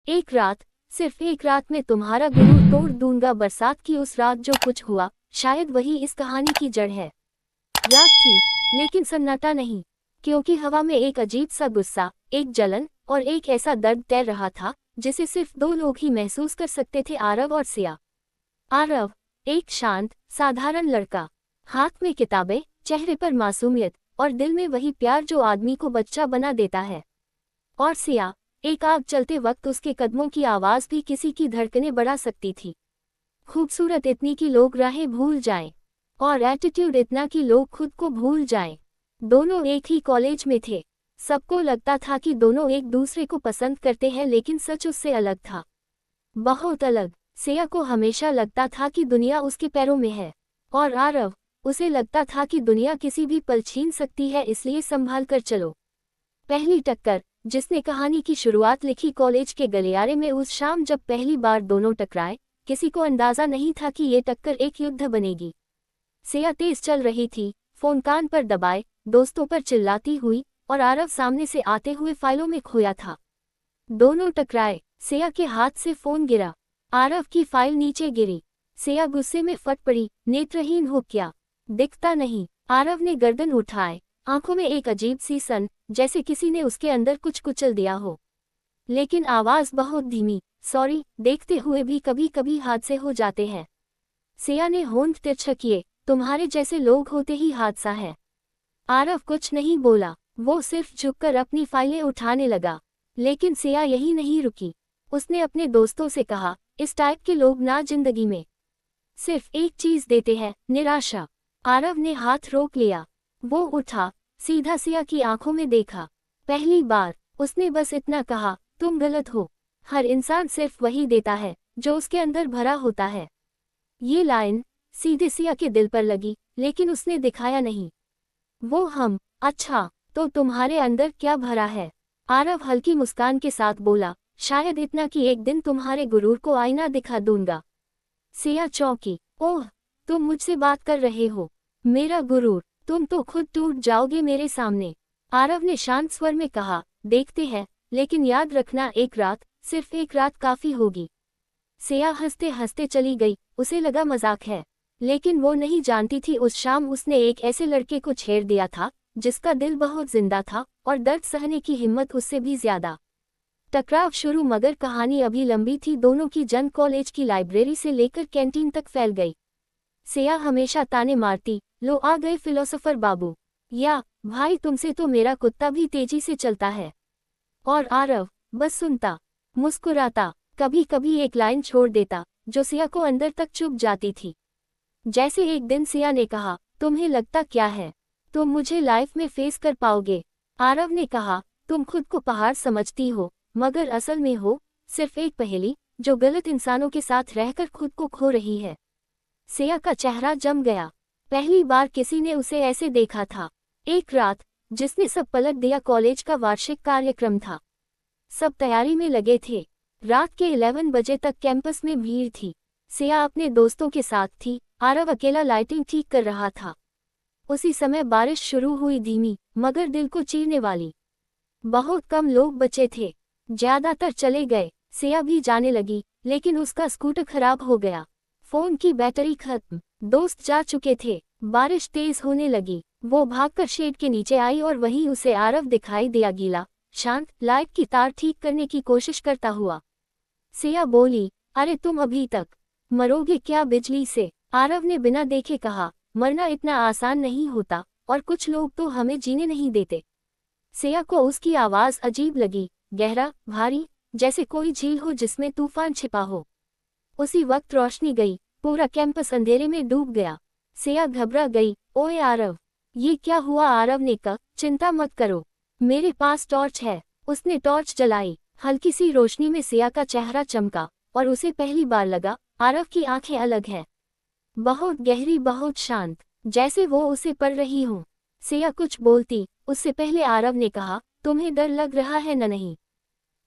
एक रात, सिर्फ एक रात में तुम्हारा गुरूर तोड़ दूंगा। बरसात की उस रात जो कुछ हुआ, शायद वही इस कहानी की जड़ है। रात थी, लेकिन सन्नाटा नहीं, क्योंकि हवा में एक अजीब सा गुस्सा, एक जलन और एक ऐसा दर्द तैर रहा था जिसे सिर्फ दो लोग ही महसूस कर सकते थे, आरव और सिया। आरव, एक शांत, साधारण लड़का, हाथ में किताबें, चेहरे पर मासूमियत और दिल में वही प्यार जो आदमी को बच्चा बना देता है। और सिया, एक आग चलते वक्त उसके कदमों की आवाज़ भी किसी की धड़कनें बढ़ा सकती थी। खूबसूरत इतनी कि लोग राहें भूल जाएं, और एटीट्यूड इतना कि लोग खुद को भूल जाएं। दोनों एक ही कॉलेज में थे। सबको लगता था कि दोनों एक दूसरे को पसंद करते हैं, लेकिन सच उससे अलग था, बहुत अलग। सिया को हमेशा लगता था कि दुनिया उसके पैरों में है, और आरव, उसे लगता था कि दुनिया किसी भी पल छीन सकती है, इसलिए संभाल कर चलो। पहली टक्कर, जिसने कहानी की शुरुआत लिखी कॉलेज के गलियारे में उस शाम जब पहली बार दोनों टकराए। किसी को अंदाजा नहीं था कि ये टक्कर एक युद्ध बनेगी। सिया तेज चल रही थी, फोन कान पर दबाए, दोस्तों पर चिल्लाती हुई, और आरव सामने से आते हुए फाइलों में खोया था। दोनों टकराए, सिया के हाथ से फोन गिरा, आरव की फाइल नीचे गिरी। सिया गुस्से में फट पड़ी, नेत्रहीन हो क्या दिखता नहीं। आरव ने गर्दन उठाए, आंखों में एक अजीब सी सन, जैसे किसी ने उसके अंदर कुछ कुचल दिया हो। लेकिन आवाज बहुत धीमी, सॉरी, देखते हुए भी कभी कभी हादसे हो जाते हैं। सिया ने होंठ तिरछा किए, तुम्हारे जैसे लोग होते ही हादसा है। आरव कुछ नहीं बोला, वो सिर्फ झुककर अपनी फाइलें उठाने लगा। लेकिन सिया यही नहीं रुकी। उसने अपने दोस्तों से कहा, इस टाइप के लोग ना जिंदगी में सिर्फ एक चीज देते हैं, निराशा। आरव ने हाथ रोक लिया। वो उठा, सीधा सिया की आंखों में देखा। पहली बार उसने बस इतना कहा, तुम गलत हो। हर इंसान सिर्फ वही देता है जो उसके अंदर भरा होता है। ये लाइन सीधे सिया के दिल पर लगी, लेकिन उसने दिखाया नहीं। वो हम, अच्छा, तो तुम्हारे अंदर क्या भरा है? आरव हल्की मुस्कान के साथ बोला, शायद इतना कि एक दिन तुम्हारे गुरूर को आईना दिखा दूंगा। सिया चौंकी, ओह, तुम मुझसे बात कर रहे हो? मेरा गुरूर? तुम तो खुद टूट जाओगे मेरे सामने। आरव ने शांत स्वर में कहा, देखते हैं, लेकिन याद रखना एक रात, सिर्फ एक रात काफी होगी। सिया हंसते हंसते चली गई, उसे लगा मजाक है। लेकिन वो नहीं जानती थी उस शाम उसने एक ऐसे लड़के को छेड़ दिया था जिसका दिल बहुत जिंदा था और दर्द सहने की हिम्मत उससे भी ज्यादा। टकराव शुरू, मगर कहानी अभी लंबी थी। दोनों की जंग कॉलेज की लाइब्रेरी से लेकर कैंटीन तक फैल गई। सिया हमेशा ताने मारती, लो आ गए फिलोसोफर बाबू, या भाई तुमसे तो मेरा कुत्ता भी तेजी से चलता है। और आरव बस सुनता, मुस्कुराता, कभी कभी एक लाइन छोड़ देता जो सिया को अंदर तक चुभ जाती थी। जैसे एक दिन सिया ने कहा, तुम्हें लगता क्या है तुम मुझे लाइफ में फेस कर पाओगे? आरव ने कहा, तुम खुद को पहाड़ समझती हो, मगर असल में हो सिर्फ एक पहेली जो गलत इंसानों के साथ रहकर खुद को खो रही है। सिया का चेहरा जम गया। पहली बार किसी ने उसे ऐसे देखा था। एक रात, जिसने सब पलट दिया। कॉलेज का वार्षिक कार्यक्रम था। सब तैयारी में लगे थे। रात के 11 बजे तक कैंपस में भीड़ थी। सिया अपने दोस्तों के साथ थी, आरव अकेला लाइटिंग ठीक कर रहा था। उसी समय बारिश शुरू हुई, धीमी मगर दिल को चीरने वाली। बहुत कम लोग बचे थे, ज्यादातर चले गए। सिया भी जाने लगी, लेकिन उसका स्कूटर खराब हो गया। फोन की बैटरी खत्म, दोस्त जा चुके थे। बारिश तेज होने लगी। वो भागकर शेड के नीचे आई और वहीं उसे आरव दिखाई दिया, गीला, शांत, लाइट की तार ठीक करने की कोशिश करता हुआ। सिया बोली, अरे तुम अभी तक मरोगे क्या बिजली से? आरव ने बिना देखे कहा, मरना इतना आसान नहीं होता, और कुछ लोग तो हमें जीने नहीं देते। सिया को उसकी आवाज अजीब लगी, गहरा, भारी, जैसे कोई झील हो जिसमें तूफान छिपा हो। उसी वक्त रोशनी गई, पूरा कैंपस अंधेरे में डूब गया। सिया घबरा गई, ओए आरव, ये क्या हुआ? आरव ने कहा, चिंता मत करो, मेरे पास टॉर्च है। उसने टॉर्च जलाई। हल्की सी रोशनी में सिया का चेहरा चमका, और उसे पहली बार लगा, आरव की आंखें अलग हैं, बहुत गहरी, बहुत शांत, जैसे वो उसे पढ़ रही हो। सिया कुछ बोलती उससे पहले आरव ने कहा, तुम्हें डर लग रहा है न? नहीं,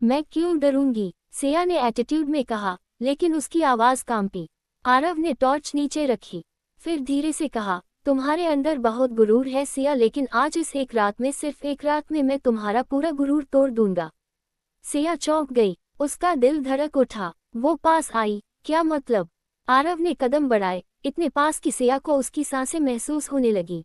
मैं क्यों डरूंगी? सिया ने एटीट्यूड में कहा, लेकिन उसकी आवाज कांपी। आरव ने टॉर्च नीचे रखी, फिर धीरे से कहा, तुम्हारे अंदर बहुत गुरूर है सिया, लेकिन आज इस एक रात में, सिर्फ एक रात में मैं तुम्हारा पूरा गुरूर तोड़ दूंगा। सिया चौंक गई, उसका दिल धड़क उठा। वो पास आई, क्या मतलब? आरव ने कदम बढ़ाए, इतने पास कि सिया को उसकी सांसें महसूस होने लगी।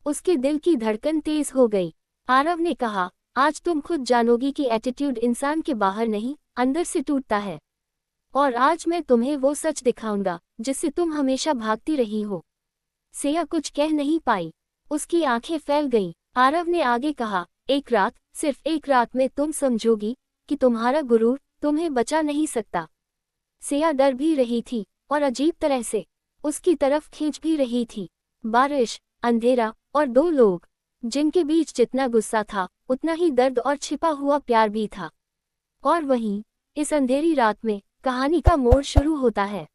उसके दिल की धड़कन तेज हो गई। आरव ने कहा, आज तुम खुद जानोगी कि एटीट्यूड इंसान के बाहर नहीं, अंदर से टूटता है। और आज मैं तुम्हें वो सच दिखाऊंगा जिससे तुम हमेशा भागती रही हो। सिया कुछ कह नहीं पाई, उसकी आंखें फैल गईं। आरव ने आगे कहा, एक रात, सिर्फ एक रात में तुम समझोगी कि तुम्हारा गुरूर तुम्हें बचा नहीं सकता। सिया डर भी रही थी और अजीब तरह से उसकी तरफ खींच भी रही थी। बारिश, अंधेरा और दो लोग, जिनके बीच जितना गुस्सा था उतना ही दर्द और छिपा हुआ प्यार भी था। और वहीं इस अंधेरी रात में कहानी का मोड़ शुरू होता है।